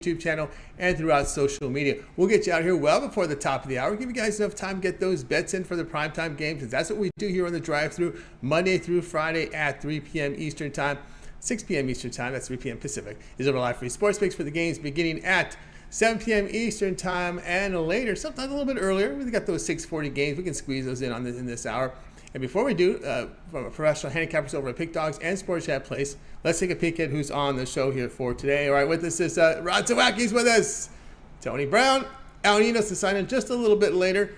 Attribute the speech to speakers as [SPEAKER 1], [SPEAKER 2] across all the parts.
[SPEAKER 1] YouTube channel and throughout social media. We'll get you out here well before the top of the hour. Give you guys enough time to get those bets in for the primetime games, because that's what we do here on the drive-thru, Monday through Friday at 3 p.m. Eastern Time, 6 p.m. Eastern Time, that's 3 p.m. Pacific, is our live free sports picks for the games beginning at 7 p.m. Eastern Time and later, sometimes a little bit earlier. We've got those 6:40 games. We can squeeze those in in this hour. And before we do, from professional handicappers over at Pick Dawgz and Sports Chat Place, let's take a peek at who's on the show here for today. All right, with us is Zawacky's with us, Tony Brown, Ninos to sign in just a little bit later.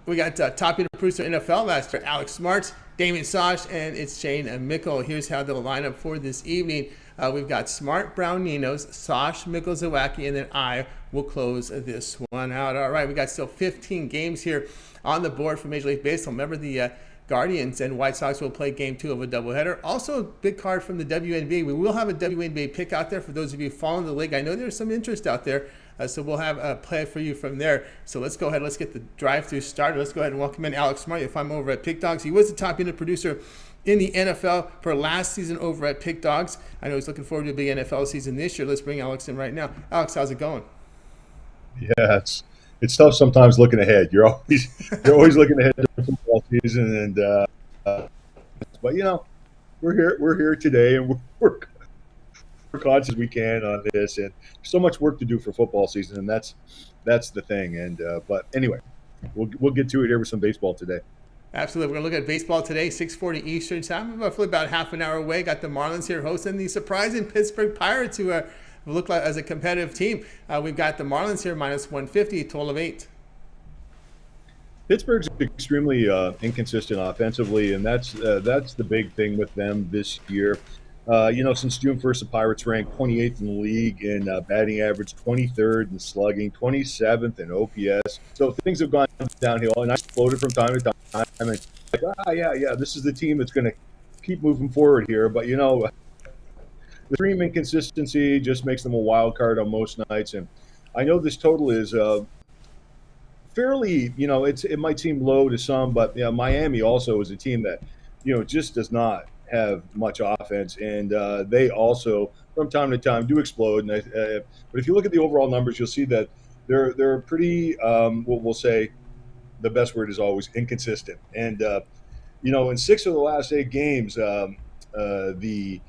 [SPEAKER 1] We got top producer NFL last year, Alex Smart, Damian, Sosh, and it's Shane and Mickle. Here's how they'll line up for this evening. We've got Smart, Brown, Ninos, Sosh, Mickle, Zawacky, and then I will close this one out. All right, we got still 15 games here on the board for Major League Baseball. Remember, the Guardians and White Sox will play game 2 of a doubleheader. Also, a big card from the WNBA. We will have a WNBA pick out there for those of you following the league. I know there's some interest out there, so we'll have a play for you from there. So let's go ahead. Let's get the drive-through started. Let's go ahead and welcome in Alex Smart. You'll find him over at Pick Dawgz. He was the top unit producer in the NFL for last season over at Pick Dawgz. I know he's looking forward to a big NFL season this year. Let's bring Alex in right now. Alex, how's it going?
[SPEAKER 2] Yeah, it's tough sometimes looking ahead. You're always looking ahead to the football season, and but we're here today, and we're conscious we can on this, and so much work to do for football season, and that's the thing. And but anyway, we'll get to it here with some baseball today.
[SPEAKER 1] Absolutely. We're going to look at baseball today, 6:40 Eastern Time. Roughly about half an hour away. Got the Marlins here hosting the surprising Pittsburgh Pirates, who look like as a competitive team. We've got the Marlins here minus 150, total of 8.
[SPEAKER 2] Pittsburgh's extremely inconsistent offensively, and that's the big thing with them this year. Since June 1st, the Pirates ranked 28th in the league in batting average, 23rd in slugging, 27th in OPS. So things have gone downhill, and I exploded from time to time. And this is the team that's going to keep moving forward here. But the extreme inconsistency just makes them a wild card on most nights. And I know this total is fairly, it might seem low to some, but Miami also is a team that, just does not have much offense, and they also from time to time do explode. And but if you look at the overall numbers, you'll see that they're pretty. We'll say the best word is always inconsistent. And in 6 of the last 8 games, the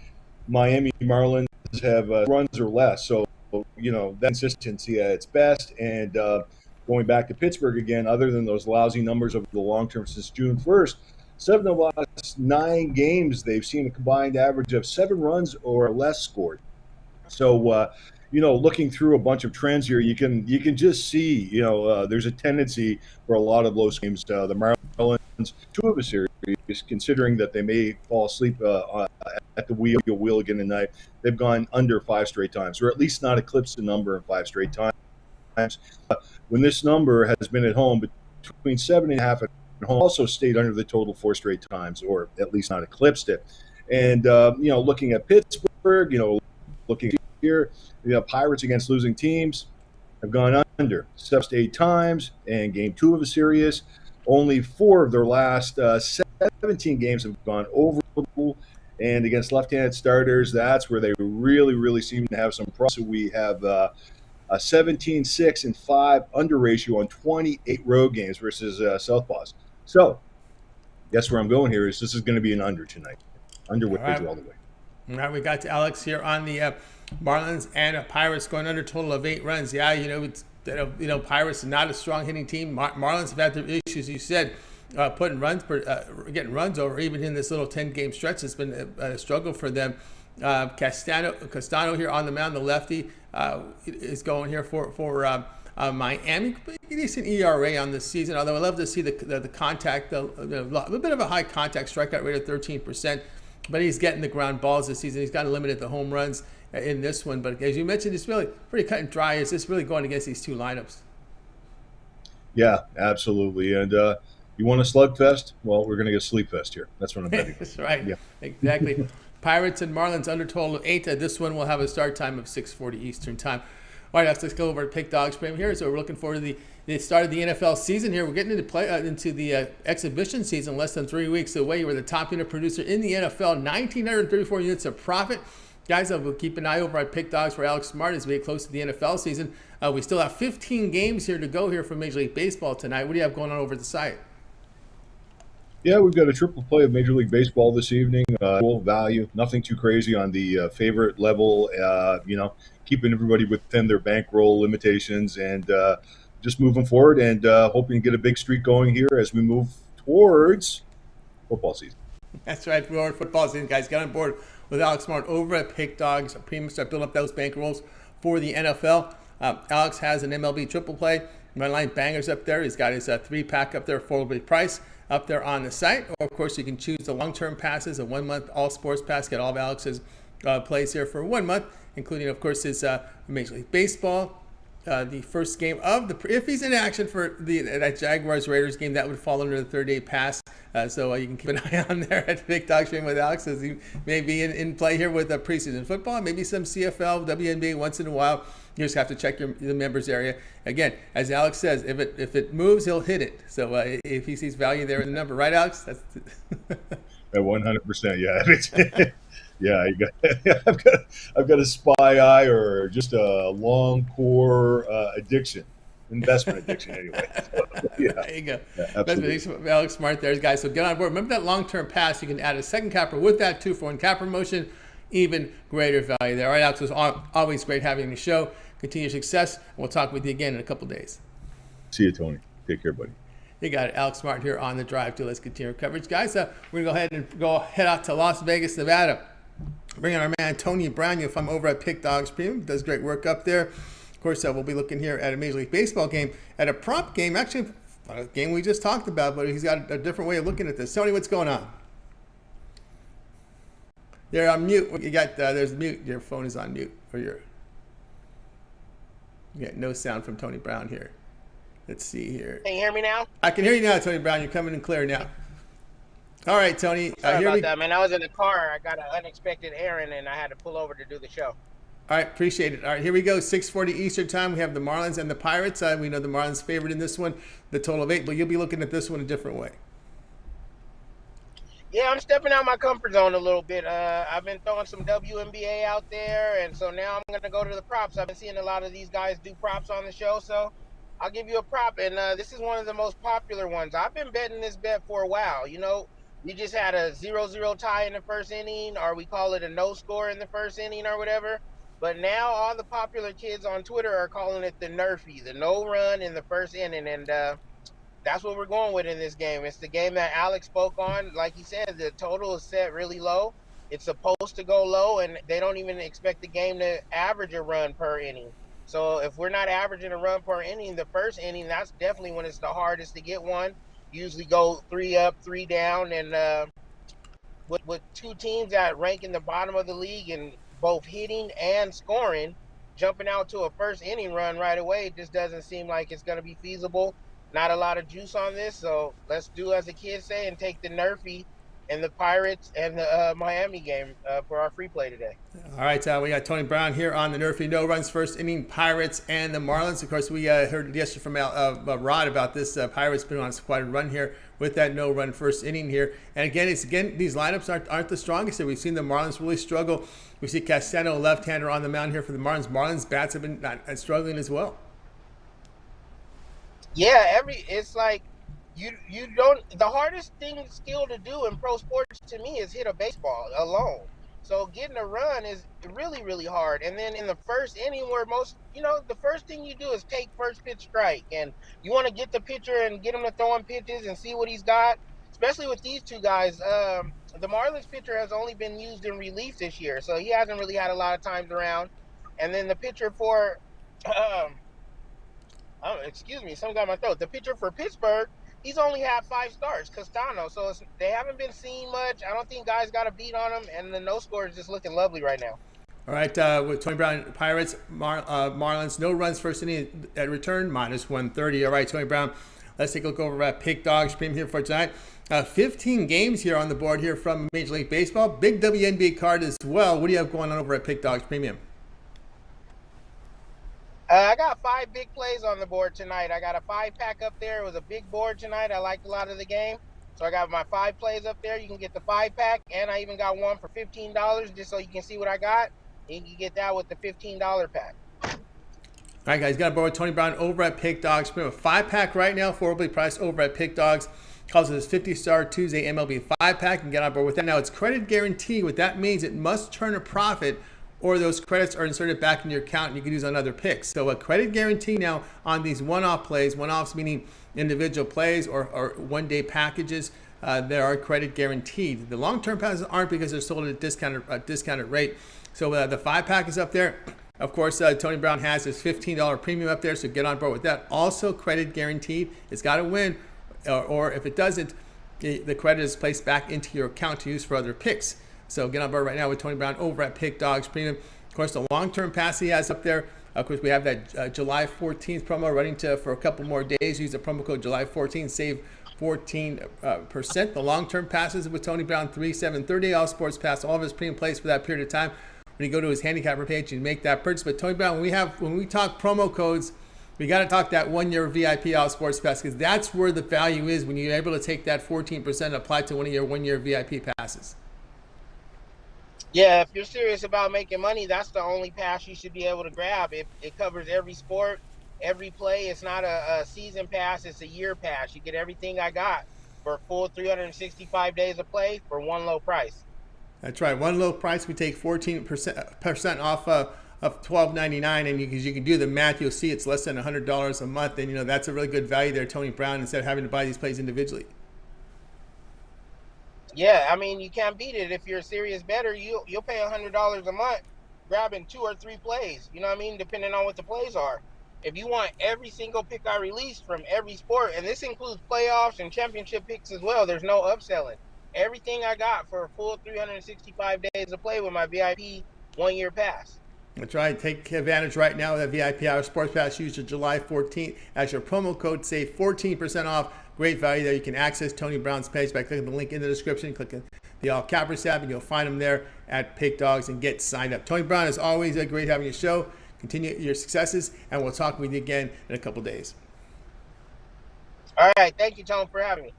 [SPEAKER 2] Miami Marlins have runs or less. So that consistency at its best. And going back to Pittsburgh again, other than those lousy numbers over the long term since June 1st, 7 of the last 9 games, they've seen a combined average of 7 runs or less scored. So, looking through a bunch of trends here, you can just see, there's a tendency for a lot of those games. The Marlins, 2 of a series, considering that they may fall asleep at the wheel again tonight, they've gone under 5 straight times, or at least not eclipsed the number in 5 straight times. When this number has been at home between 7.5 and home, also stayed under the total 4 straight times, or at least not eclipsed it. And looking at Pittsburgh, looking here, Pirates against losing teams have gone under 7 to 8 times, and game 2 of a series, only 4 of their last 17 games have gone over. And against left-handed starters, that's where they really, really seem to have some problems. So we have a 17, 6, and 5 under ratio on 28 road games versus Southpaws. So, guess where I'm going here is this is going to be an under tonight. Under with all the way.
[SPEAKER 1] All right, we got to Alex here on the Marlins and Pirates going under total of 8 runs. Yeah, Pirates are not a strong hitting team. Marlins have had their issues, you said, putting runs, getting runs over. Even in this little 10-game stretch, it's been a struggle for them. Castano here on the mound, the lefty, is going here for Miami. Decent ERA on this season, although I love to see the contact, a bit of a high contact strikeout rate of 13%, but he's getting the ground balls this season. He's got to limit the home runs in this one, but as you mentioned, it's really pretty cut and dry. Is this really going against these 2 lineups?
[SPEAKER 2] Yeah, absolutely. And you want a slugfest? Well, we're going to get a sleep fest here. That's what I'm betting.
[SPEAKER 1] That's right.
[SPEAKER 2] Yeah.
[SPEAKER 1] Exactly. Pirates and Marlins under total of 8. This one will have a start time of 6:40 Eastern Time. All right, let's go over to Pick Dawgz frame here. So we're looking forward to the start of the NFL season here. We're getting into the exhibition season, less than 3 weeks away. You were the top unit producer in the NFL, 1,934 units of profit. Guys, we'll keep an eye over at Pick Dawgz for Alex Smart as we get close to the NFL season. We still have 15 games here to go here for Major League Baseball tonight. What do you have going on over at the site?
[SPEAKER 2] Yeah, we've got a triple play of Major League Baseball this evening. Full value, nothing too crazy on the favorite level. Keeping everybody within their bankroll limitations and just moving forward and hoping to get a big streak going here as we move towards football season.
[SPEAKER 1] That's right, we're football season, guys. Get on board with Alex Smart over at Pick Dawgz. Pretty much start building up those bankrolls for the NFL. Alex has an MLB triple play. Runline bangers up there. He's got his 3-pack up there, affordably priced up there on the site. Or, of course, you can choose the long-term passes, a 1-month all-sports pass. Get all of Alex's plays here for 1 month, including, of course, his Major League Baseball. The first game of if he's in action for that Jaguars-Raiders game, that would fall under the 30-day pass. So you can keep an eye on there at Pick Dawgz stream with Alex as he may be in play here with preseason football, maybe some CFL, WNBA once in a while. You just have to check the members area. Again, as Alex says, if it moves, he'll hit it. So if he sees value there in the number, right, Alex? That's
[SPEAKER 2] 100%. Yeah. Yeah, I've got a spy eye or just a long core investment addiction anyway. So, yeah. There
[SPEAKER 1] you go.
[SPEAKER 2] Yeah, absolutely.
[SPEAKER 1] Alex Smart there, guys. So get on board. Remember that long-term pass. You can add a second capper with that 2-for-1 capper promotion. Even greater value there. All right, Alex, it was always great having you on the show. Continue success. We'll talk with you again in a couple days.
[SPEAKER 2] See you, Tony. Take care, buddy.
[SPEAKER 1] You got it. Alex Smart here on the drive to. Let's continue our coverage, guys. We're going to head out to Las Vegas, Nevada. Bring in our man Tony Brown. You'll find him over at Pick Dawgz Premium. Does great work up there. Of course, we'll be looking here at a Major League Baseball game, at a prop game, actually a game we just talked about, but he's got a different way of looking at this. Tony, what's going on? You're on mute. You got there's mute. Your phone is on mute, or you got no sound from Tony Brown here. Let's see here.
[SPEAKER 3] Can you hear me now?
[SPEAKER 1] I can hear you now, Tony Brown. You're coming in clear now. All right, Tony.
[SPEAKER 3] Sorry about that, man. I was in the car. I got an unexpected errand, and I had to pull over to do the show.
[SPEAKER 1] All right, appreciate it. All right, here we go. 6:40 Eastern time. We have the Marlins and the Pirates. We know the Marlins favored in this one, the total of 8, but you'll be looking at this one a different way.
[SPEAKER 3] Yeah, I'm stepping out my comfort zone a little bit. I've been throwing some WNBA out there, and so now I'm going to go to the props. I've been seeing a lot of these guys do props on the show, so I'll give you a prop, and this is one of the most popular ones. I've been betting this bet for a while. You know, we just had a 0-0 tie in the first inning, or we call it a no score in the first inning or whatever. But now all the popular kids on Twitter are calling it the NRFI, the no run in the first inning, and that's what we're going with in this game. It's the game that Alex spoke on. Like he said, the total is set really low. It's supposed to go low, and they don't even expect the game to average a run per inning. So if we're not averaging a run per inning, the first inning, that's definitely when it's the hardest to get one. Usually go 3 up, 3 down, and with two teams that rank in the bottom of the league in both hitting and scoring, jumping out to a first inning run right away, it just doesn't seem like it's going to be feasible. Not a lot of juice on this, so let's do as the kids say and take the NRFI and the Pirates and the Miami game for our free play today.
[SPEAKER 1] All right, we got Tony Brown here on the NRFI no runs first inning, Pirates and the Marlins. Of course, we heard yesterday from Rod about this. Pirates been on quite a run here with that no run first inning here. And again, these lineups aren't the strongest here. We've seen the Marlins really struggle. We see Castano, left-hander, on the mound here for the Marlins. Marlins bats have been struggling as well.
[SPEAKER 3] Yeah, it's like you don't. The hardest skill to do in pro sports to me is hit a baseball alone. So getting a run is really, really hard. And then in the first inning, where the first thing you do is take first pitch strike, and you want to get the pitcher and get him to throwing pitches and see what he's got. Especially with these two guys, the Marlins pitcher has only been used in relief this year, so he hasn't really had a lot of times around. And then the pitcher for excuse me, something got in my throat. The pitcher for Pittsburgh, he's only had 5 starts, Castano. So they haven't been seeing much. I don't think guys got a beat on him, and the no score is just looking lovely right now.
[SPEAKER 1] All right, with Tony Brown, Pirates, Marlins, no runs first inning at return, -130. All right, Tony Brown, let's take a look over at Pick Dawgz Premium here for tonight. 15 games here on the board here from Major League Baseball. Big WNBA card as well. What do you have going on over at Pick Dawgz Premium?
[SPEAKER 3] I got 5 big plays on the board tonight. I got a 5-pack up there. It was a big board tonight. I liked a lot of the game. So I got my 5 plays up there. You can get the 5-pack, and I even got one for $15 just so you can see what I got. And you can get that with the $15 pack.
[SPEAKER 1] All right, guys, got to borrow Tony Brown over at Pick Dawgz. We have a 5-pack right now, affordably priced over at Pick Dawgz. Calls it his 50-star Tuesday MLB 5-pack and get on board with that. Now, it's credit guarantee. What that means, it must turn a profit or those credits are inserted back in your account and you can use on other picks. So a credit guarantee now on these one-off plays, one-offs meaning individual plays or one-day packages, there are credit guaranteed. The long-term passes aren't because they're sold at a discounted rate. So the 5-pack is up there. Of course, Tony Brown has his $15 premium up there, so get on board with that. Also credit guaranteed. It's got to win, or if it doesn't, the credit is placed back into your account to use for other picks. So get on board right now with Tony Brown over at Pick Dawgz Premium. Of course, the long-term pass he has up there. Of course, we have that July 14th promo running for a couple more days. Use the promo code July 14th, save 14%. The long-term passes with Tony Brown, 3/7/30 all sports pass, all of his premium plays for that period of time. When you go to his handicapper page and make that purchase. But Tony Brown, when we talk promo codes, we got to talk that 1-year VIP all sports pass because that's where the value is when you're able to take that 14% and apply to one of your 1-year VIP passes.
[SPEAKER 3] Yeah, if you're serious about making money, that's the only pass you should be able to grab. It covers every sport, every play. It's not a season pass, it's a year pass. You get everything I got for a full 365 days of play for one low price.
[SPEAKER 1] That's right. One low price, we take 14% off of $12.99, and because you can do the math, you'll see it's less than $100 a month, and that's a really good value there, Tony Brown, instead of having to buy these plays individually.
[SPEAKER 3] Yeah, I mean, you can't beat it. If you're a serious bettor, you'll pay $100 a month grabbing 2 or 3 plays. You know what I mean? Depending on what the plays are. If you want every single pick I release from every sport, and this includes playoffs and championship picks as well, there's no upselling. Everything I got for a full 365 days of play with my VIP 1-year pass.
[SPEAKER 1] That's right. Take advantage right now of that VIP Hour Sports Pass. Use your July 14th as your promo code. Save 14% off. Great value there. You can access Tony Brown's page by clicking the link in the description. Click the All Cappers tab, and you'll find him there at Pick Dawgz and get signed up. Tony Brown, as always, great having your show. Continue your successes, and we'll talk with you again in a couple days.
[SPEAKER 3] All right. Thank you, Tony, for having me.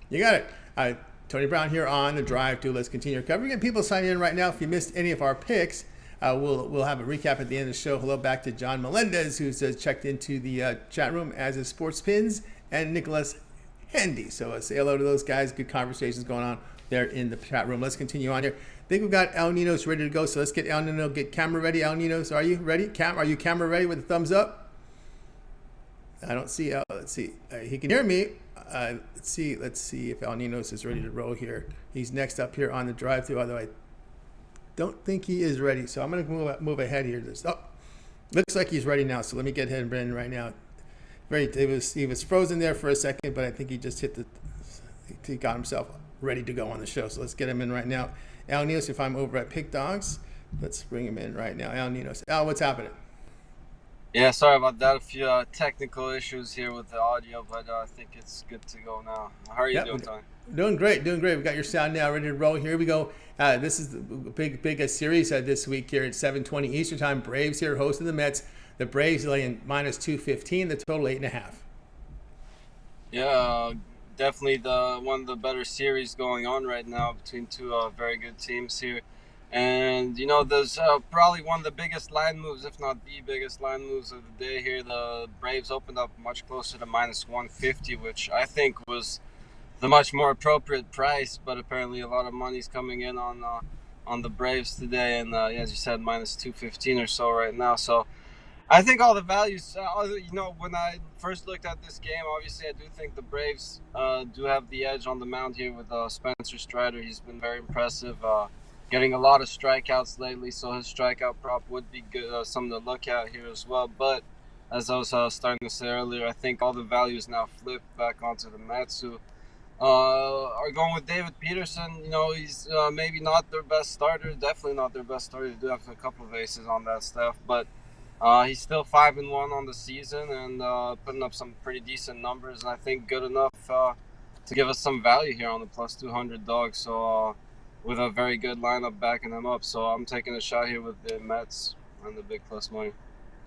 [SPEAKER 1] You got it. Tony Brown here on The Drive to. Let's continue our coverage. Get people signing in right now. If you missed any of our picks, we'll have a recap at the end of the show. Hello back to John Melendez, who's checked into the chat room as is Sports Pins, and Nicholas Handy. So say hello to those guys. Good conversations going on there in the chat room. Let's continue on here. I think we've got El Ninos ready to go. So let's get El Nino, get camera ready. El Ninos, are you ready? Are you camera ready with a thumbs up? I don't see El. Let's see. He can hear me. Let's see if El Ninos is ready to roll here. He's next up here on the drive-thru, although I don't think he is ready. So I'm going to move ahead here. Looks like he's ready now. So let me get him in right now. He was frozen there for a second, but I think he just he got himself ready to go on the show. So let's get him in right now. El Ninos, if I'm over at Pick Dawgz, let's bring him in right now. El Ninos. Al, what's happening?
[SPEAKER 4] Yeah, sorry about that. A few technical issues here with the audio, but I think it's good to go now. How are you doing, Tony?
[SPEAKER 1] Doing great. We've got your sound now ready to roll. Here we go. This is the big series this week here at 7:20 Eastern Time. Braves here hosting the Mets. The Braves laying -215. The total 8.5.
[SPEAKER 4] Yeah, definitely one of the better series going on right now between two very good teams here. And, there's probably one of the biggest line moves, if not the biggest line moves of the day here. The Braves opened up much closer to -150, which I think was the much more appropriate price. But apparently a lot of money's coming in on the Braves today. And, as you said, -215 or so right now. So I think all the values, when I first looked at this game, obviously I do think the Braves do have the edge on the mound here with Spencer Strider. He's been very impressive. Getting a lot of strikeouts lately, so his strikeout prop would be good, something to look at here as well. But as I was starting to say earlier, I think all the values now flip back onto the Mets, who are going with David Peterson. He's maybe not their best starter, definitely not their best starter. They do have a couple of aces on that stuff, but he's still 5-1 on the season and putting up some pretty decent numbers, and I think good enough to give us some value here on the +200 Dawgz. So. With a very good lineup backing them up. So I'm taking a shot here with the Mets and the big plus money.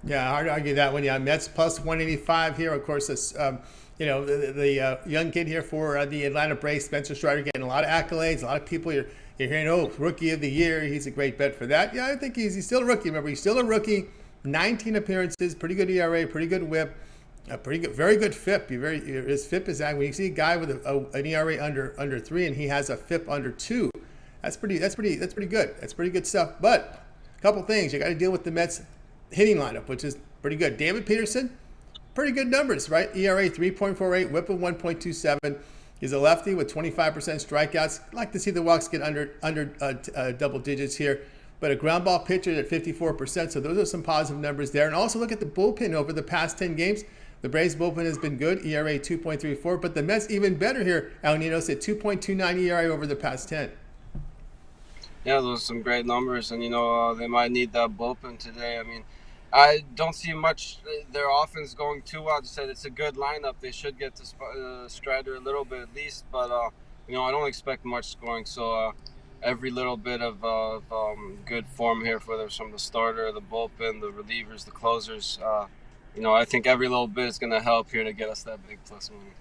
[SPEAKER 1] Yeah, hard to argue that one. Yeah, Mets plus 185 here. Of course, this, the young kid here for the Atlanta Braves, Spencer Strider, getting a lot of accolades. A lot of people you're hearing, oh, rookie of the year. He's a great bet for that. Yeah, I think he's still a rookie. Remember, he's still a rookie. 19 appearances, pretty good ERA, pretty good WHIP, pretty good, very good FIP. His FIP is when you see a guy with an ERA under 3 and he has a FIP under 2. That's pretty good. That's pretty good stuff. But a couple things, you got to deal with the Mets hitting lineup, which is pretty good. David Peterson, pretty good numbers, right? ERA 3.48, WHIP of 1.27. He's a lefty with 25% strikeouts. I'd like to see the walks get under double digits here. But a ground ball pitcher at 54%, so those are some positive numbers there. And also look at the bullpen over the past 10 games. The Braves bullpen has been good, ERA 2.34, but the Mets even better here. Ninos at 2.29 ERA over the past 10.
[SPEAKER 4] Yeah, those are some great numbers, and they might need that bullpen today. I mean, I don't see much their offense going too well. I just said it's a good lineup. They should get to Strider a little bit at least, but I don't expect much scoring. So every little bit of good form here, whether it's from the starter, the bullpen, the relievers, the closers. I think every little bit is going to help here to get us that big plus money.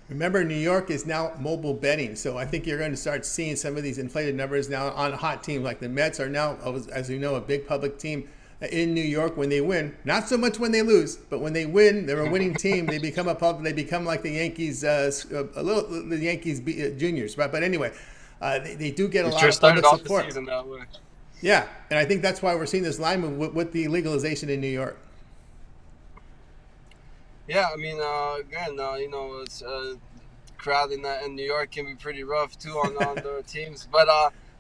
[SPEAKER 1] Remember, New York is now mobile betting, so I think you're going to start seeing some of these inflated numbers now on hot teams like the Mets are now, as we know, a big public team in New York when they win. Not so much when they lose, but when they win, they're a winning team. They become They become like the Yankees, the Yankees juniors, right? But anyway, they do get a lot of public support.
[SPEAKER 4] The season that way.
[SPEAKER 1] Yeah, and I think that's why we're seeing this line move with the legalization in New York.
[SPEAKER 4] Yeah, I mean, it's crowd in New York can be pretty rough too on their teams, but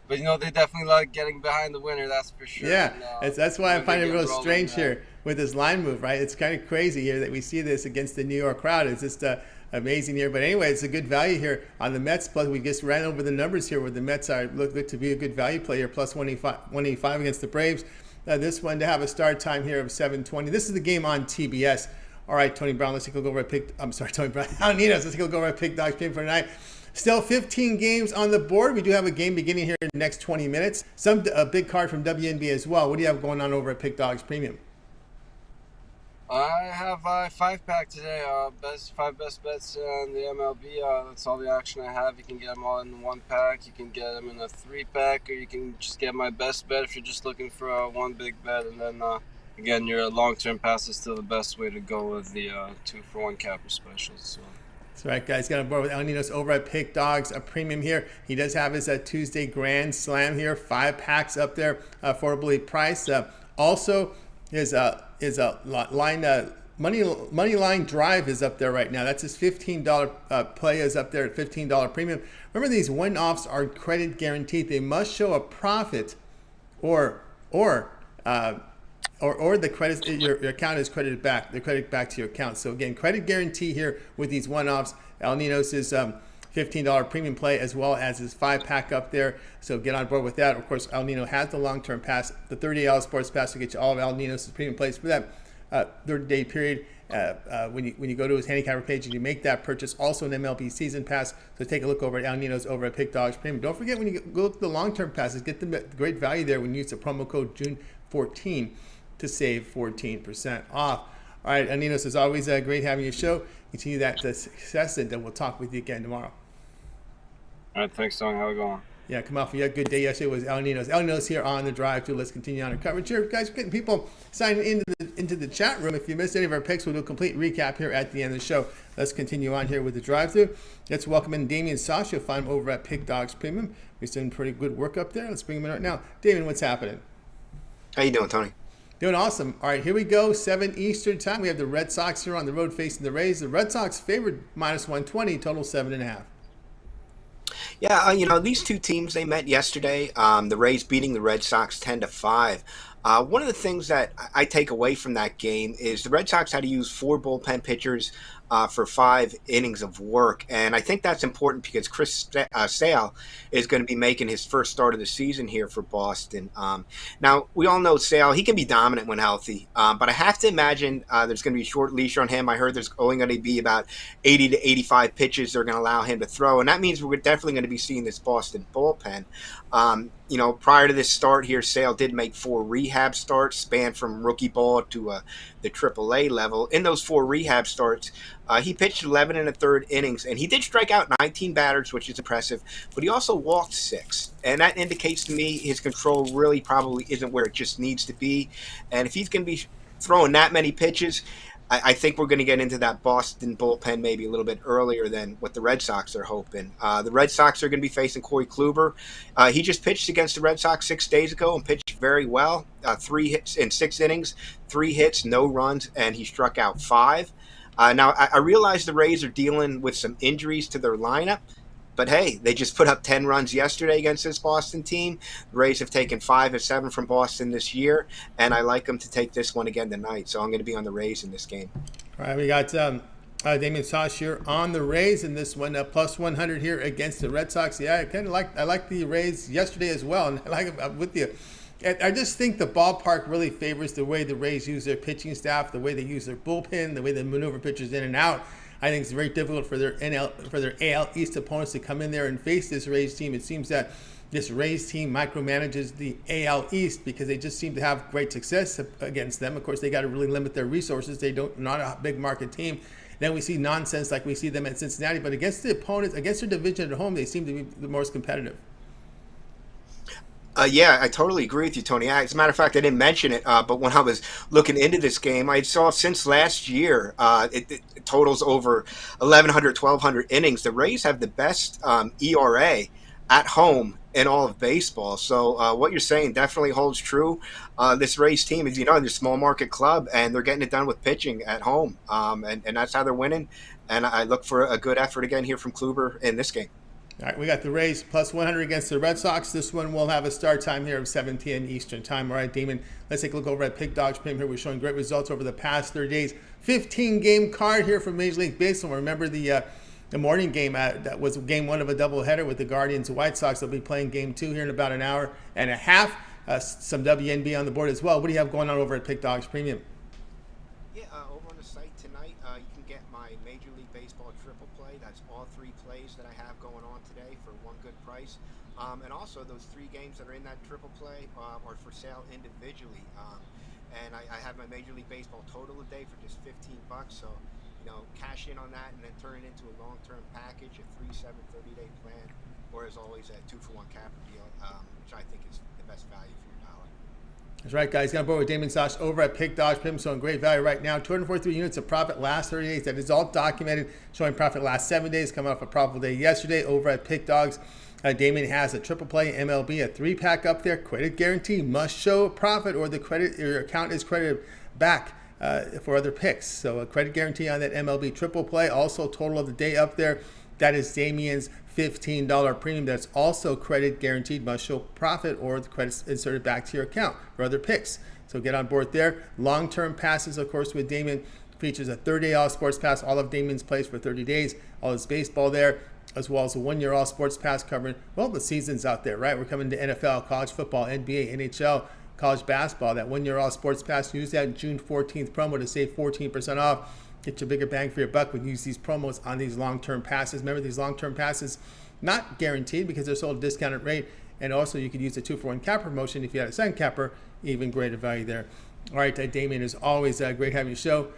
[SPEAKER 4] they definitely like getting behind the winner. That's for sure.
[SPEAKER 1] Yeah, and, that's why I find it real strange here with this line move. Right, it's kind of crazy here that we see this against the New York crowd. It's just amazing here. But anyway, it's a good value here on the Mets. Plus, we just ran over the numbers here where the Mets look to be a good value player, plus 185 against the Braves. This one to have a start time here of 7:20. This is the game on TBS. All right, Tony Brown, let's take a look over at Tony Brown. Ninos, let's take a look over at Pick Dawgz Pick for tonight. Still 15 games on the board. We do have a game beginning here in the next 20 minutes. A big card from WNBA as well. What do you have going on over at Pick Dawgz Premium?
[SPEAKER 4] I have a 5-pack today. Five best bets in the MLB. That's all the action I have. You can get them all in one pack. You can get them in a 3-pack, or you can just get my best bet if you're just looking for one big bet. And then again, your long-term pass is still the best way to go with the 2-for-1 capper specials. So.
[SPEAKER 1] That's right, guys. Got on board with Ninos over at Pick Dawgz, a premium here. He does have his Tuesday Grand Slam here. 5 packs up there, affordably priced. Also, his money line drive is up there right now. That's his $15 play is up there at $15 premium. Remember, these win-offs are credit guaranteed. They must show a profit, or the credit, your account is credited back. They're credited back to your account. So again, credit guarantee here with these one-offs. Ninos is $15 premium play as well as his 5-pack up there. So get on board with that. Of course, Nino has the long-term pass, the 30-hour sports pass to get you all of Ninos' premium plays for that 30-day period. When you go to his handicapper page and you make that purchase, also an MLB season pass. So take a look over at Ninos over at Pick Dawgz Premium. Don't forget, when you go look at the long-term passes, get the great value there when you use the promo code June14 to save 14% off. All right, Ninos, as always, great having your show. Continue that success, and then we'll talk with you again tomorrow.
[SPEAKER 4] All right, thanks, Tony. How are we going?
[SPEAKER 1] Yeah, come out for you. A good day yesterday was Ninos. Ninos here on the drive too. Let's continue on our coverage here, guys. We're getting people signing into the chat room. If you missed any of our picks, we'll do a complete recap here at the end of the show. Let's continue on here with the drive-through. Let's welcome in Damian Sosh. You'll find him over at Pick Dawgz Premium. He's doing pretty good work up there. Let's bring him in right now. Damian, what's happening?
[SPEAKER 5] How you doing, Tony?
[SPEAKER 1] Doing awesome. All right, here we go. 7 Eastern time. We have the Red Sox here on the road facing the Rays. The Red Sox favored -120, total 7.5.
[SPEAKER 5] Yeah, these two teams, they met yesterday. The Rays beating the Red Sox 10-5. One of the things that I take away from that game is the Red Sox had to use 4 bullpen pitchers for 5 innings of work. And I think that's important because Chris Sale is going to be making his first start of the season here for Boston. Now, we all know Sale, he can be dominant when healthy, but I have to imagine there's going to be a short leash on him. I heard there's only going to be about 80 to 85 pitches they're going to allow him to throw, and that means we're definitely going to be seeing this Boston bullpen. Prior to this start here, Sale did make 4 rehab rehab starts, spanned from rookie ball to the AAA level. In those 4 rehab starts, he pitched 11 and a third innings, and he did strike out 19 batters, which is impressive, but he also walked 6. And that indicates to me his control really probably isn't where it just needs to be. And if he's going to be throwing that many pitches, I think we're going to get into that Boston bullpen maybe a little bit earlier than what the Red Sox are hoping. The Red Sox are going to be facing Corey Kluber. He just pitched against the Red Sox 6 days ago and pitched very well. 3 hits in 6 innings, 3 hits, no runs, and he struck out 5. Now, I realize the Rays are dealing with some injuries to their lineup, but hey, they just put up 10 runs yesterday against this Boston team. The Rays have taken 5 of 7 from Boston this year, and I like them to take this one again tonight. So I'm going to be on the Rays in this game.
[SPEAKER 1] All right, we got Damian Sosh here on the Rays in this one, plus 100 here against the Red Sox. Yeah, I like the Rays yesterday as well, and I like it with you. I just think the ballpark really favors the way the Rays use their pitching staff, the way they use their bullpen, the way they maneuver pitchers in and out. I think it's very difficult for their AL East opponents to come in there and face this Rays team. It seems that this Rays team micromanages the AL East because they just seem to have great success against them. Of course, they got to really limit their resources. They don't not a big market team. Then we see nonsense like we see them at Cincinnati. But against the opponents, against their division at home, they seem to be the most competitive.
[SPEAKER 5] Yeah, I totally agree with you, Tony. As a matter of fact, I didn't mention it, but when I was looking into this game, I saw since last year, it totals over 1,100, 1,200 innings. The Rays have the best ERA at home in all of baseball. So what you're saying definitely holds true. This Rays team is, they're a small market club, and they're getting it done with pitching at home, and that's how they're winning. And I look for a good effort again here from Kluber in this game.
[SPEAKER 1] All right, we got the Rays plus 100 against the Red Sox. This one will have a start time here of 7 p.m. Eastern time. All right, Damon, let's take a look over at Pick Dawgz Premium here. We're showing great results over the past 30 days. 15-game card here from Major League Baseball. Remember the morning game that was game 1 of a doubleheader with the Guardians and White Sox. They'll be playing game 2 here in about an hour and a half. Some WNB on the board as well. What do you have going on over at Pick Dawgz Premium?
[SPEAKER 5] Yeah, over on the site tonight, you can get my Major League Baseball triple play. That's all 3 plays that I have going on today for one good price. And also those 3 games that are in that triple play are for sale individually. And I have my Major League Baseball total a day for just $15. So, cash in on that and then turn it into a long-term package, a 3-7 30-day plan, or as always, a 2-for-1 capper deal, which I think is the best value for your dollar.
[SPEAKER 1] That's right, guys. Got on board with Damian Sosh over at Pick Dawgz Premium, showing great value right now. 243 units of profit last 30 days. That is all documented, showing profit last 7 days, coming off a profitable day yesterday over at Pick Dawgz. Damian has a triple play MLB, a 3-pack up there. Credit guarantee must show a profit, or your account is credited back for other picks. So a credit guarantee on that MLB triple play. Also, total of the day up there. That is Damian's $15 premium. That's also credit guaranteed, must show profit, or the credit's inserted back to your account for other picks. So get on board there. Long-term passes, of course, with Damian features a 30-day all sports pass. All of Damian's plays for 30 days. All his baseball there, as well as a 1-year all sports pass covering, the seasons out there, right? We're coming to NFL, college football, NBA, NHL, college basketball. That 1-year all sports pass, use that June 14th promo to save 14% off. Get your bigger bang for your buck when you use these promos on these long-term passes. Remember, these long-term passes, not guaranteed because they're sold at a discounted rate. And also, you could use the 2-for-1 cap promotion if you had a second capper, even greater value there. All right, Damian, is always great having you show.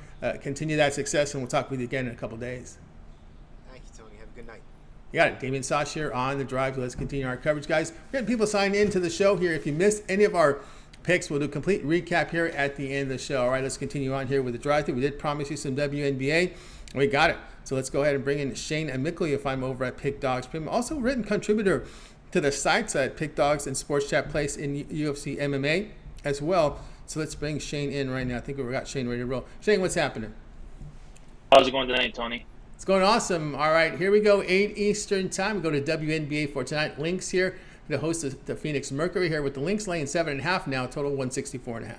[SPEAKER 1] Continue that success, and we'll talk with you again in a couple days.
[SPEAKER 5] Thank you, Tony. Have a good night.
[SPEAKER 1] You got it. Damian Sosh here on The Drive. Let's continue our coverage, guys. We're getting people sign into the show here. If you missed any of our picks, we'll do a complete recap here at the end of the show. All right, let's continue on here with The Drive. We did promise you some WNBA, and we got it. So let's go ahead and bring in Shane and Mickle. You'll find him over at Pick Dawgz Premium. Also written contributor to the sites at Pick Dawgz and Sports Chat Place in UFC MMA as well. So let's bring Shane in right now. I think we've got Shane ready to roll. Shane, what's happening?
[SPEAKER 6] How's it going tonight, Tony?
[SPEAKER 1] It's going awesome. All right, here we go. 8 Eastern time. We go to WNBA for tonight. Lynx here, the host of the Phoenix Mercury here with the Lynx laying 7.5 now, total 164.5.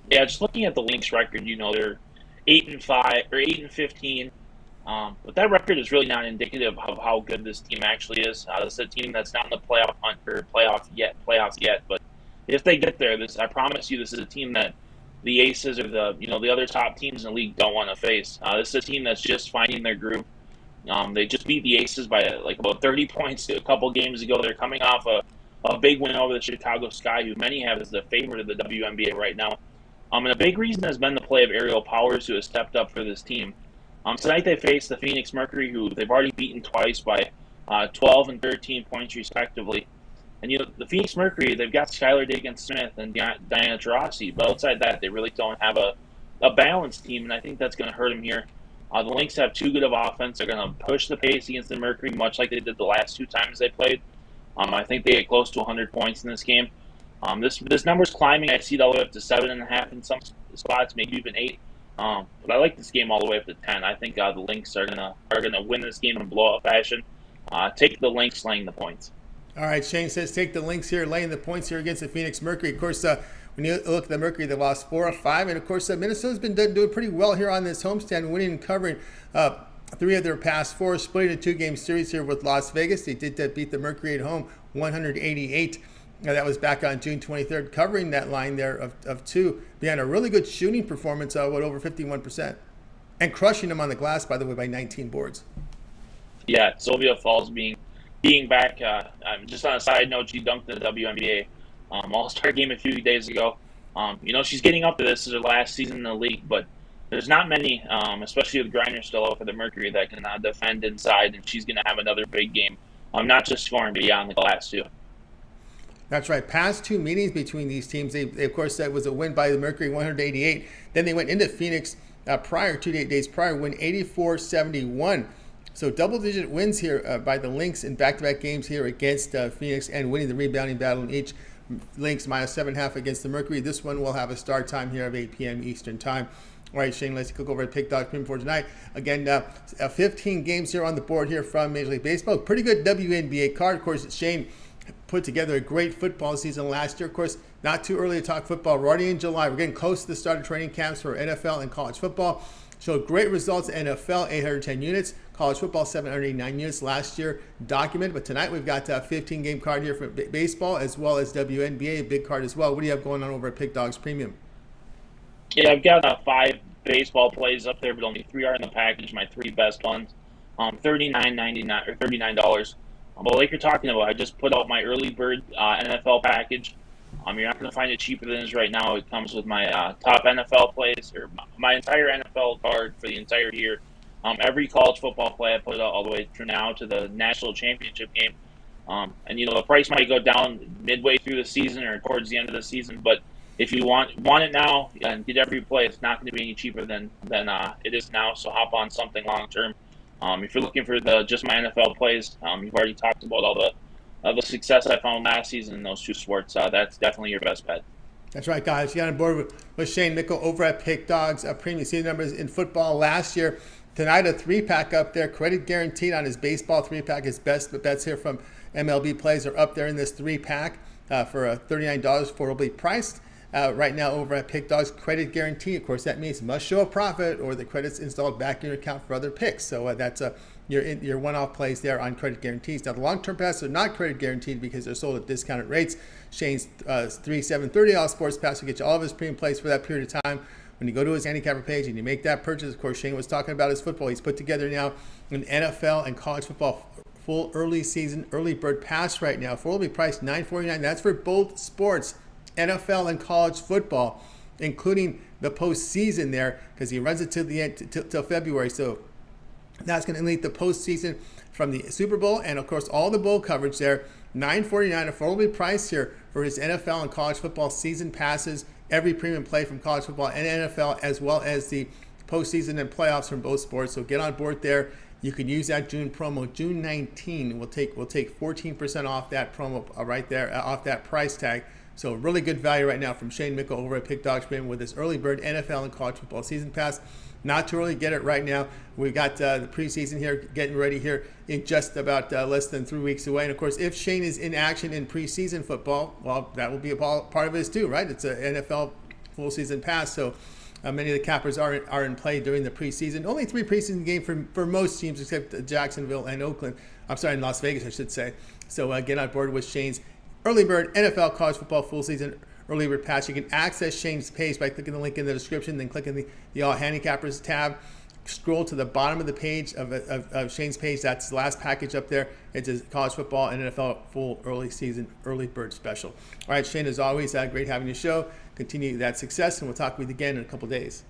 [SPEAKER 6] Yeah, just looking at the Lynx record, they're 8-5 or 8-15. But that record is really not indicative of how good this team actually is. This is a team that's not in the playoff hunt or playoffs yet. But if they get there, I promise you, this is a team that the Aces or the other top teams in the league don't want to face. This is a team that's just finding their groove. They just beat the Aces by about 30 points a couple games ago. They're coming off a big win over the Chicago Sky, who many have as the favorite of the WNBA right now. And a big reason has been the play of Aerial Powers, who has stepped up for this team. Tonight they face the Phoenix Mercury, who they've already beaten twice by 12 and 13 points respectively. And the Phoenix Mercury, they've got Skylar Diggins-Smith and Diana Taurasi, but outside that, they really don't have a balanced team, and I think that's going to hurt them here. The Lynx have too good of offense. They're going to push the pace against the Mercury, much like they did the last 2 times they played. I think they get close to 100 points in this game. This number's climbing. I see it all the way up to 7.5 in some spots, maybe even 8. But I like this game all the way up to 10. I think the Lynx are gonna win this game in blowout fashion. Take the Lynx laying the points.
[SPEAKER 1] All right, Shane says take the Lynx here, laying the points here against the Phoenix Mercury. Of course, when you look at the Mercury, they lost 4 of 5, and of course, Minnesota's been doing pretty well here on this homestand, winning and covering 3 of their past 4, splitting a 2-game series here with Las Vegas. They did beat the Mercury at home 188. That was back on June 23rd, covering that line there of 2 behind a really good shooting performance of over 51%, and crushing them on the glass, by the way, by 19 boards.
[SPEAKER 6] Yeah, Sylvia Falls being back. Just on a side note, she dunked the WNBA All-Star game a few days ago. She's getting up to this. This is her last season in the league, but there's not many, especially with Griner still out for the Mercury, that can defend inside, and she's going to have another big game. Not just scoring, but on the glass too.
[SPEAKER 1] That's right. Past 2 meetings between these teams, they of course, that was a win by the Mercury, 188. Then they went into Phoenix 2 days prior, win 84-71. So double-digit wins here by the Lynx in back-to-back games here against Phoenix, and winning the rebounding battle in each. Lynx minus 7.5 against the Mercury. This one will have a start time here of 8 p.m. Eastern time. All right, Shane, let's click over at Pick Dawgz Premium for tonight. Again, 15 games here on the board here from Major League Baseball. Pretty good WNBA card. Of course, Shane put together a great football season last year. Of course, not too early to talk football. We're already in July. We're getting close to the start of training camps for NFL and college football. Showed great results. NFL, 810 units. College football, 789 units last year. Documented. But tonight we've got a 15-game card here for baseball as well as WNBA, a big card as well. What do you have going on over at Pick Dawgz Premium?
[SPEAKER 6] Yeah, I've got 5 baseball plays up there, but only 3 are in the package. My 3 best ones, $39.99 or $39. But like you're talking about, I just put out my early bird NFL package. You're not going to find it cheaper than this right now. It comes with my top NFL plays, or my entire NFL card for the entire year. Every college football play I put out all the way through now to the national championship game. And the price might go down midway through the season or towards the end of the season, but if you want it now and get every play, it's not going to be any cheaper than it is now. So hop on something long term. If you're looking for just my NFL plays, you've already talked about all the success I found last season in those 2 sports. That's definitely your best bet.
[SPEAKER 1] That's right, guys. You got on board with Shane Mickle over at Pick Dawgz. Premium season numbers in football last year. Tonight, a 3-pack up there. Credit guaranteed on his baseball 3-pack. His best bets here from MLB plays are up there in this 3-pack for $39, affordably priced. Right now over at Pick Dawgz, credit guarantee. Of course, that means must show a profit or the credit's installed back in your account for other picks. So that's your one-off plays there on credit guarantees. Now, the long-term passes are not credit guaranteed because they're sold at discounted rates. Shane's $3,730 sports pass will get you all of his premium plays for that period of time. When you go to his handicapper page and you make that purchase, of course, Shane was talking about his football. He's put together now an NFL and college football full early season, early bird pass right now. For will be priced $9.49. That's for both sports, NFL and college football, including the postseason there, because he runs it to the end till February. So that's going to lead the postseason from the Super Bowl and, of course, all the bowl coverage there. $9.49 affordably priced here for his NFL and college football season passes. Every premium play from college football and NFL, as well as the postseason and playoffs from both sports. So get on board there. You can use that June promo, June 19. We'll take 14% off that promo right there, off that price tag. So really good value right now from Shane Mickle over at Pick Dawgz Premium with his early bird NFL and college football season pass. Not too early, get it right now. We've got the preseason here, getting ready here in just about less than 3 weeks away. And of course, if Shane is in action in preseason football, well, that will be a part of it too, right? It's an NFL full season pass. So many of the cappers are in play during the preseason. Only 3 preseason games for most teams except Jacksonville and Oakland. I'm sorry, in Las Vegas, I should say. So get on board with Shane's early bird NFL college football full season early bird pass. You can access Shane's page by clicking the link in the description, then clicking the All Handicappers tab. scroll to the bottom of the page of Shane's page. That's the last package up there. It's a college football and NFL full early season, early bird special. All right, Shane, as always, great having you show. Continue that success, and we'll talk with you again in a couple days.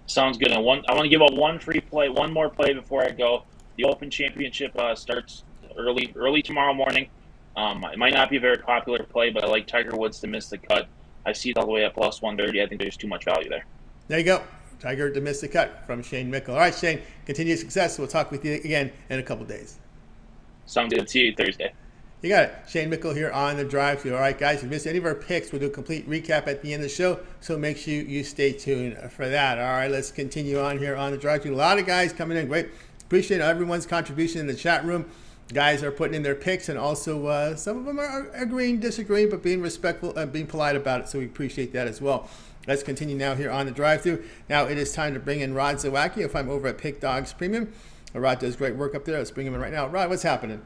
[SPEAKER 6] Sounds good. I want to give out one free play, one more play before I go. The Open Championship starts early tomorrow morning. It might not be a very popular play, but I like Tiger Woods to miss the cut. I see it all the way at plus 130. I think there's too much value there.
[SPEAKER 1] There you go. Tiger to miss the cut from Shane Mickle. All right, Shane, continue success. We'll talk with you again in a couple days.
[SPEAKER 6] Sounds good. See you Thursday.
[SPEAKER 1] You got it. Shane Mickle here on the drive-thru. All right, guys, if you missed any of our picks, we'll do a complete recap at the end of the show, so make sure you stay tuned for that. All right, let's continue on here on the drive-thru. A lot of guys coming in. Great. Appreciate everyone's contribution in the chat room. Guys are putting in their picks, and also some of them are agreeing, disagreeing, but being respectful and being polite about it, so we appreciate that as well. Let's continue now here on the drive-thru. Now it is time to bring in Rod Zawacky. If I'm over at Pick Dawgz Premium, Rod does great work up there. Let's bring him in right now. Rod, what's happening?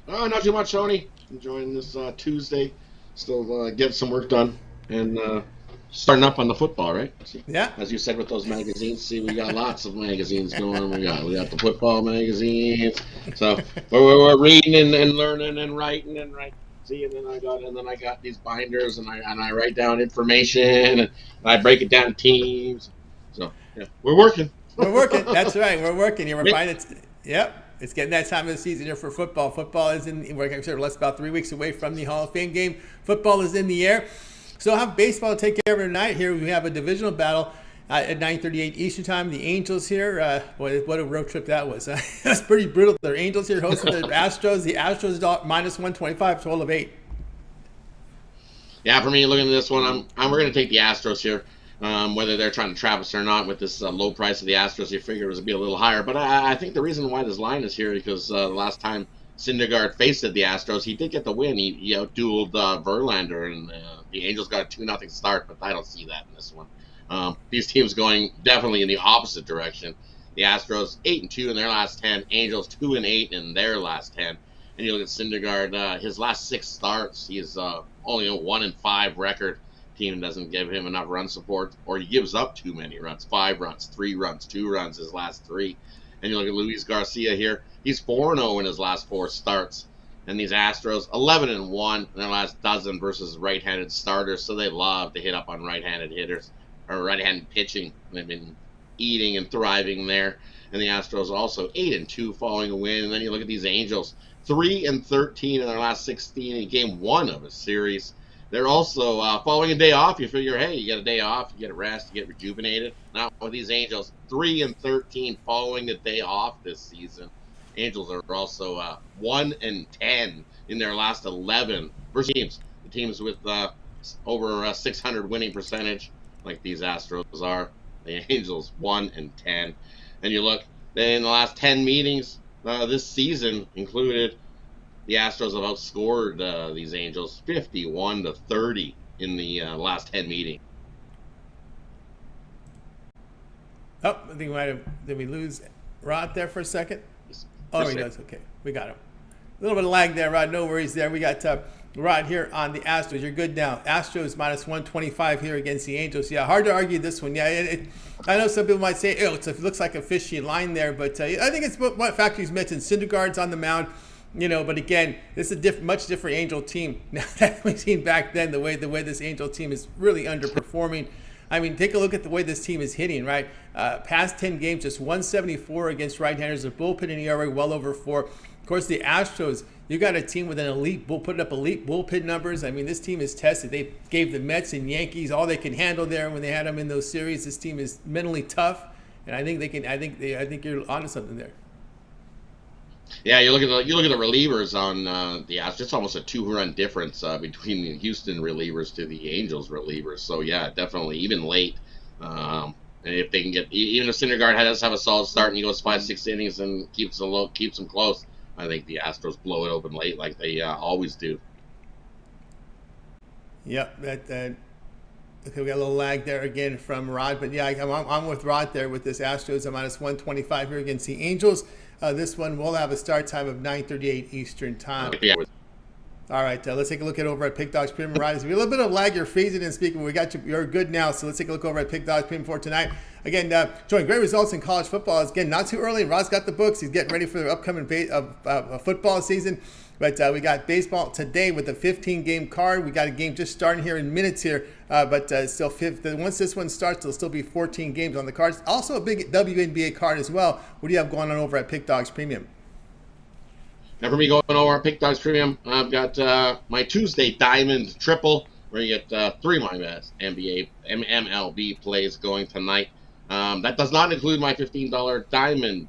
[SPEAKER 7] Not too much, Tony. Enjoying this Tuesday. Still getting some work done. And starting up on the football, right? See,
[SPEAKER 1] yeah.
[SPEAKER 7] As you said with those magazines, see, we got lots of magazines going. We got the football magazines. So we're reading and learning and writing and writing. See, and then I got these binders, and I write down information, and I break it down to teams. So yeah, we're working.
[SPEAKER 1] We're working. That's right. We're working here. We're finding. Yep. It's getting that time of the season here for football. Football is we're less about 3 weeks away from the Hall of Fame game. Football is in the air. So I'll have baseball to take care of tonight. Here we have a divisional battle at 9:38 Eastern Time. The Angels here. What a road trip that was. That's pretty brutal. The Angels here hosting the Astros. The Astros minus 125, total of 8.
[SPEAKER 7] Yeah, for me, looking at this one, we're going to take the Astros here. Whether they're trying to trap us or not with this low price of the Astros, you figure it was going to be a little higher. But I think the reason why this line is here is because the last time Syndergaard faced the Astros, he did get the win. He outdueled Verlander, and the Angels got a 2-0 start, but I don't see that in this one. These teams going definitely in the opposite direction. The Astros 8-2 in their last 10, Angels 2-8 in their last 10. And you look at Syndergaard, his last 6 starts, he's only a 1-5 record. Team doesn't give him enough run support, or he gives up too many runs. 5 runs, 3 runs, 2 runs his last 3. And you look at Luis Garcia here, he's 4-0 in his last 4 starts. And these Astros 11-1 in their last dozen versus right-handed starters, so they love to hit up on right-handed hitters or right-handed pitching. They've been eating and thriving there. And the Astros also 8-2 following a win. And then you look at these Angels, 3-13 in their last 16 in game 1 of a series. They're also following a day off. You figure, hey, you get a day off, you get a rest, you get rejuvenated. Not with these Angels, 3-13 following a day off this season. Angels are also 1-10 in their last 11 versus teams. The teams with over 600 winning percentage, like these Astros are. The Angels 1-10. And you look in the last 10 meetings this season included. The Astros have outscored these Angels 51-30 in the last 10 meetings.
[SPEAKER 1] Oh, I think we might have. Did we lose Rod there for a second? Oh, he does. Okay, we got him. A little bit of lag there, Rod. No worries there. We got Rod here on the Astros. You're good now. Astros minus 125 here against the Angels. Yeah, hard to argue this one. Yeah, I know some people might say, oh, it looks like a fishy line there, but I think it's what factors mentioned. Syndergaard's on the mound. But again, this is a much different Angel team now that we've seen back then. The way this Angel team is really underperforming. I mean, take a look at the way this team is hitting, right? Past 10 games, just 174 against right-handers. Their bullpen in ERA well over 4. Of course, the Astros, you got a team with an elite putting up elite bullpen numbers. I mean, this team is tested. They gave the Mets and Yankees all they can handle there when they had them in those series. This team is mentally tough, and I think they can. I think you're onto something there.
[SPEAKER 7] Yeah, you look at the relievers on the Astros. It's almost a 2-run difference between the Houston relievers to the Angels relievers. So yeah, definitely even late. And if they can get, even if Syndergaard does have a solid start and he goes 5-6 innings and keeps them close, I think the Astros blow it open late like they always do.
[SPEAKER 1] Yep, okay, we got a little lag there again from Rod, but yeah, I'm with Rod there with this Astros at minus 125 here against the Angels. This one will have a start time of 9:38 Eastern Time.
[SPEAKER 7] Yeah.
[SPEAKER 1] All right, let's take a look at over at Pick Dawgz Premium Riders. We have a little bit of lag. You're freezing and speaking. But we got you. You're good now. So let's take a look over at Pick Dawgz Premium for tonight. Again, showing great results in college football. Again, not too early. Rod's got the books. He's getting ready for the upcoming football season. But we got baseball today with a 15-game card. We got a game just starting here in minutes here. But still, once this one starts, there'll still be 14 games on the cards. Also a big WNBA card as well. What do you have going on over at Pick Dawgz Premium?
[SPEAKER 7] Now for me going over Pick Dawgz Premium, I've got my Tuesday Diamond Triple, where you get 3 of my best MLB plays going tonight. That does not include my $15 Diamond,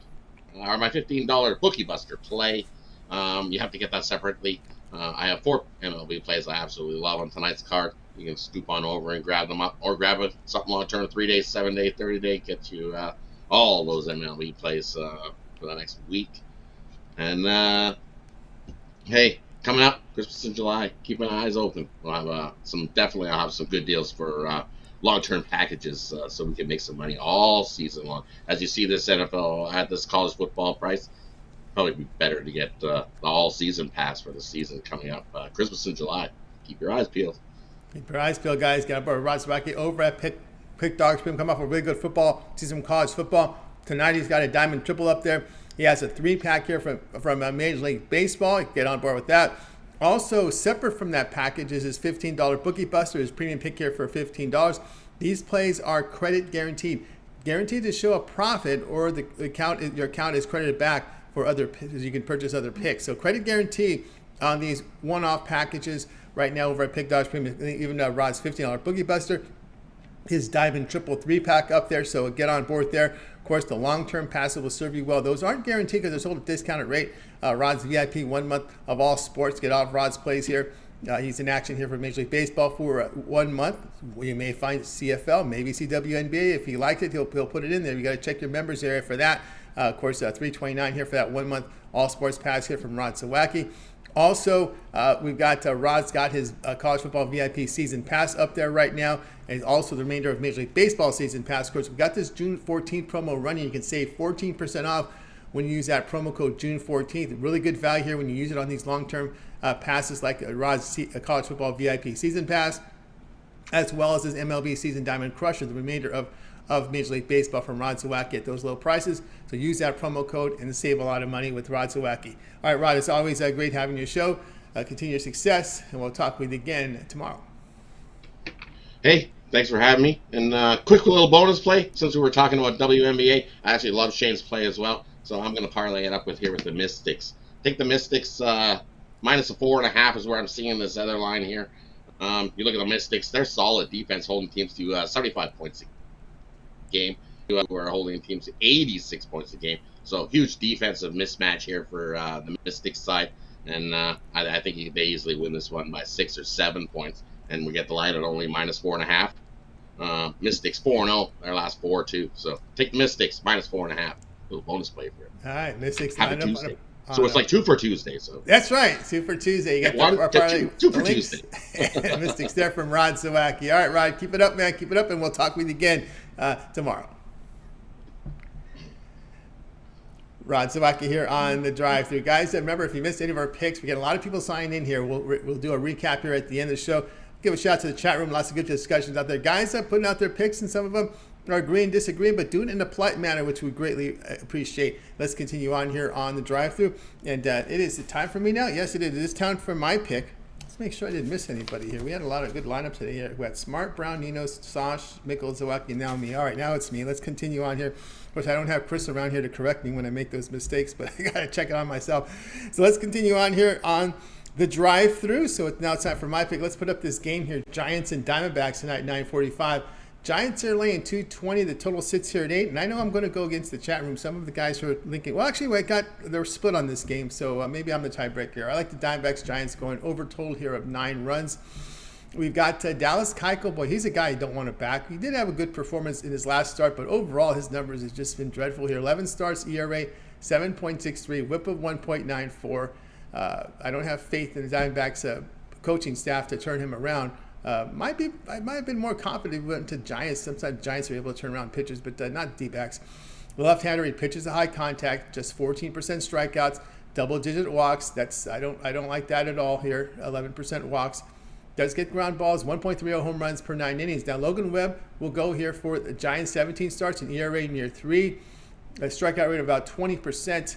[SPEAKER 7] or my $15 Bookie Buster play. You have to get that separately. I have 4 MLB plays I absolutely love on tonight's card. You can scoop on over and grab them up, or grab something long term, 3-day, 7-day, 30-day, get you all those MLB plays for the next week. And hey, coming up, Christmas in July, keep my eyes open. We'll have I'll have some good deals for long-term packages, so we can make some money all season long. As you see this NFL at this college football price, probably be better to get the all-season pass for the season coming up, Christmas in July. Keep your eyes peeled.
[SPEAKER 1] Keep your eyes peeled, guys. Got Rod Zawacky over at Pick Dawgz Premium. Come off a really good football season, college football. Tonight he's got a Diamond Triple up there. He has a 3-pack here from Major League Baseball. Get on board with that. Also, separate from that package is his $15 Bookie Buster, his premium pick here for $15. These plays are credit guaranteed. Guaranteed to show a profit, or your account is credited back for other picks. You can purchase other picks. So credit guarantee on these one-off packages right now over at Pick Dawgz Premium. Even Rod's $15 Bookie Buster, his Diamond Triple 3-pack up there. So get on board there. Of course, the long-term passes will serve you well. Those aren't guaranteed because they're sold at a discounted rate. Rod's VIP 1 month of all sports. Get off Rod's plays here. He's in action here for Major League Baseball for 1 month. You may find CFL, maybe WNBA. If he likes it, he'll put it in there. You got to check your members area for that. Of course, $329 here for that 1 month all sports pass here from Rod Zawacky. Also, we've got Rod's got his college football VIP season pass up there right now, and also the remainder of Major League Baseball season pass. Of course, we've got this June 14th promo running. You can save 14% off when you use that promo code June 14th. Really good value here when you use it on these long-term passes like Rod's college football VIP season pass, as well as his MLB season Diamond Crusher, the remainder of Major League Baseball from Rod Zawacky at those low prices. So use that promo code and save a lot of money with Rod Zawacky. All right, Rod, it's always great having your show. Continue success, and we'll talk with you again tomorrow.
[SPEAKER 7] Hey, thanks for having me. And quick little bonus play, since we were talking about WNBA. I actually love Shane's play as well, so I'm going to parlay it up with the Mystics. Take the Mystics, minus a 4.5 is where I'm seeing this other line here. You look at the Mystics, they're solid defense, holding teams to 75 points a game. Who are holding teams to 86 points a game. So huge defensive mismatch here for the Mystics side. And I think they easily win this one by 6 or 7 points. And we get the line at only minus 4.5. Mystics 4-0, their last 4 too. So take the Mystics minus 4.5. Little bonus play for it.
[SPEAKER 1] All right, Mystics
[SPEAKER 7] Have a Tuesday. So it's like 2 for Tuesday. So
[SPEAKER 1] that's right, 2 for Tuesday. You got
[SPEAKER 7] two for
[SPEAKER 1] Lynx
[SPEAKER 7] Tuesday.
[SPEAKER 1] Mystics there from Rod Zawacky. All right, Rod, keep it up, man. Keep it up, and we'll talk with you again tomorrow. Rod Zawacky here on the drive-thru. Guys, remember, if you missed any of our picks, we get a lot of people signing in here. We'll do a recap here at the end of the show. Give a shout out to the chat room. Lots of good discussions out there. Guys are putting out their picks, and some of them are agreeing, disagreeing, but doing it in a polite manner, which we greatly appreciate. Let's continue on here on the drive-thru. And it is time for me now. Yes, it is. It is time for my pick. Let's make sure I didn't miss anybody here. We had a lot of good lineups today here. We had Smart, Brown, Ninos, Sosh, Mickle, Zawacky, and now me. All right, now it's me. Let's continue on here. Of course, I don't have Chris around here to correct me when I make those mistakes, but I got to check it on myself. So let's continue on here on the drive-thru. So now it's time for my pick. Let's put up this game here. Giants and Diamondbacks tonight, 9:45. Giants are laying 220. The total sits here at 8. And I know I'm going to go against the chat room. Some of the guys who are linking. Well, actually, they're split on this game. So maybe I'm the tiebreaker. I like the Diamondbacks Giants going over total here of 9 runs. We've got Dallas Keuchel. Boy, he's a guy you don't want to back. He did have a good performance in his last start, but overall his numbers has just been dreadful here. 11 starts, ERA 7.63, whip of 1.94. I don't have faith in the Diamondbacks coaching staff to turn him around. I might have been more confident if we went to Giants. Sometimes Giants are able to turn around pitchers, but not D-backs. The left-hander, he pitches a high contact, just 14% strikeouts, double-digit walks. I don't like that at all here. 11% walks. Does get ground balls, 1.30 home runs per 9 innings. Now, Logan Webb will go here for the Giants, 17 starts, an ERA near 3, a strikeout rate of about 20%.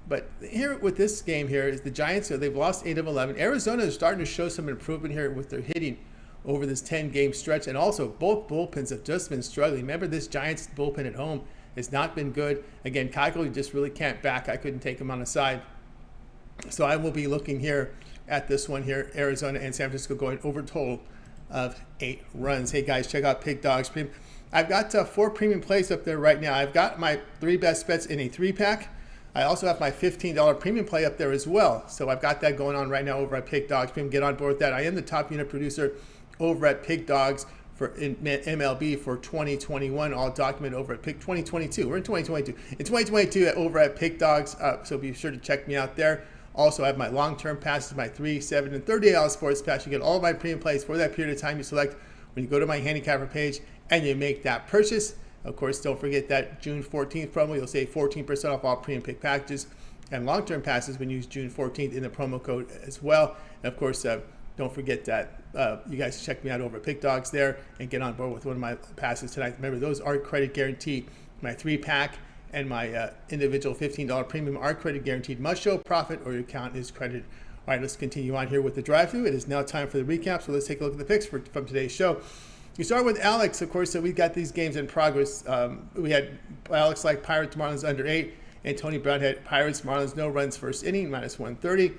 [SPEAKER 1] But here with this game here is the Giants, they've lost 8 of 11. Arizona is starting to show some improvement here with their hitting over this 10-game stretch. And also, both bullpens have just been struggling. Remember, this Giants bullpen at home has not been good. Again, Keuchel, you just really can't back. I couldn't take him on the side. So I will be looking here at this one here, Arizona and San Francisco going over total of 8 runs. Hey guys, check out Pig Dawgz Premium. I've got 4 premium plays up there right now. I've got my 3 best bets in a 3-pack. I also have my $15 premium play up there as well. So I've got that going on right now over at Pig Dawgz Premium. Get on board with that. I am the top unit producer over at Pig Dawgz for MLB for 2021, all documented over at Pig 2022. We're in 2022. In 2022 over at Pig Dawgz, so be sure to check me out there. Also, I have my long-term passes, my 3, 7, and 30-day sports pass. You get all of my premium plays for that period of time you select when you go to my handicapper page and you make that purchase. Of course, don't forget that June 14th promo. You'll save 14% off all premium pick packages. And long-term passes when you use June 14th in the promo code as well. And of course, don't forget that you guys check me out over at Pick Dawgz there and get on board with one of my passes tonight. Remember, those are credit guaranteed. My 3-pack and my individual $15 premium are credit guaranteed. Must show profit or your account is credited. All right, let's continue on here with the drive-through. It is now time for the recap, so let's take a look at the picks from today's show. We start with Alex, of course, so we've got these games in progress. We had Alex like Pirates, Marlins under 8, and Tony Brown had Pirates, Marlins, no runs first inning, minus 130.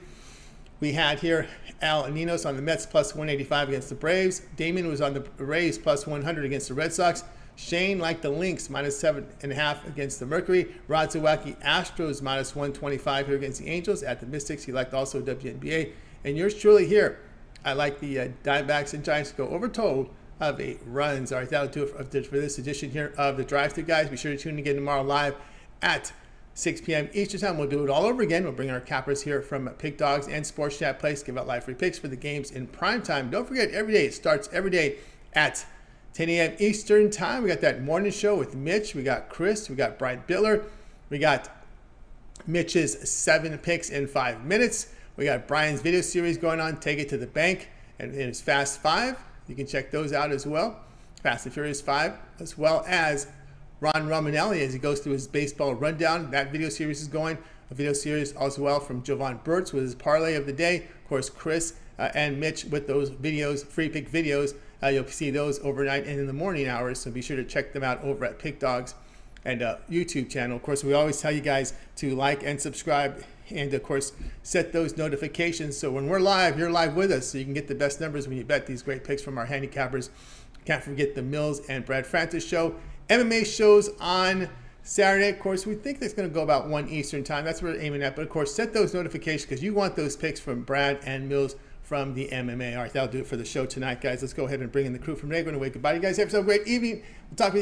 [SPEAKER 1] We had here Al and Ninos on the Mets, plus 185 against the Braves. Damian was on the Rays, plus 100 against the Red Sox. Shane liked the Lynx, minus 7.5 against the Mercury. Rod Zawacky, Astros, minus 125 here against the Angels. At the Mystics, he liked also WNBA. And yours truly here, I like the Diamondbacks and Giants to go over total of 8 runs. All right, that'll do it for this edition here of the Drive-Thru, guys. Be sure to tune in again tomorrow live at 6 p.m. Eastern Time. We'll do it all over again. We'll bring our cappers here from Pig Dawgz and Sports Chat Place. Give out live free picks for the games in prime time. Don't forget, every day, it starts every day at 10 a.m. Eastern Time. We got that morning show with Mitch. We got Chris. We got Brian Biller. We got Mitch's 7 picks in 5 minutes. We got Brian's video series going on, Take It to the Bank, and it's Fast 5. You can check those out as well. Fast and Furious 5, as well as Ron Romanelli as he goes through his baseball rundown. That video series is going. A video series as well from Jovan Burtz with his parlay of the day. Of course, Chris and Mitch with those videos, free pick videos. You'll see those overnight and in the morning hours. So be sure to check them out over at Pick Dawgz and YouTube channel. Of course, we always tell you guys to like and subscribe. And, of course, set those notifications so when we're live, you're live with us so you can get the best numbers when you bet these great picks from our handicappers. Can't forget the Mills and Brad Francis show. MMA shows on Saturday. Of course, we think that's going to go about 1 Eastern Time. That's what we're aiming at. But, of course, set those notifications because you want those picks from Brad and Mills from the MMA. All right, that'll do it for the show tonight, guys. Let's go ahead and bring in the crew from Negro and away. Goodbye, you guys. Have a great evening. We'll talk to you.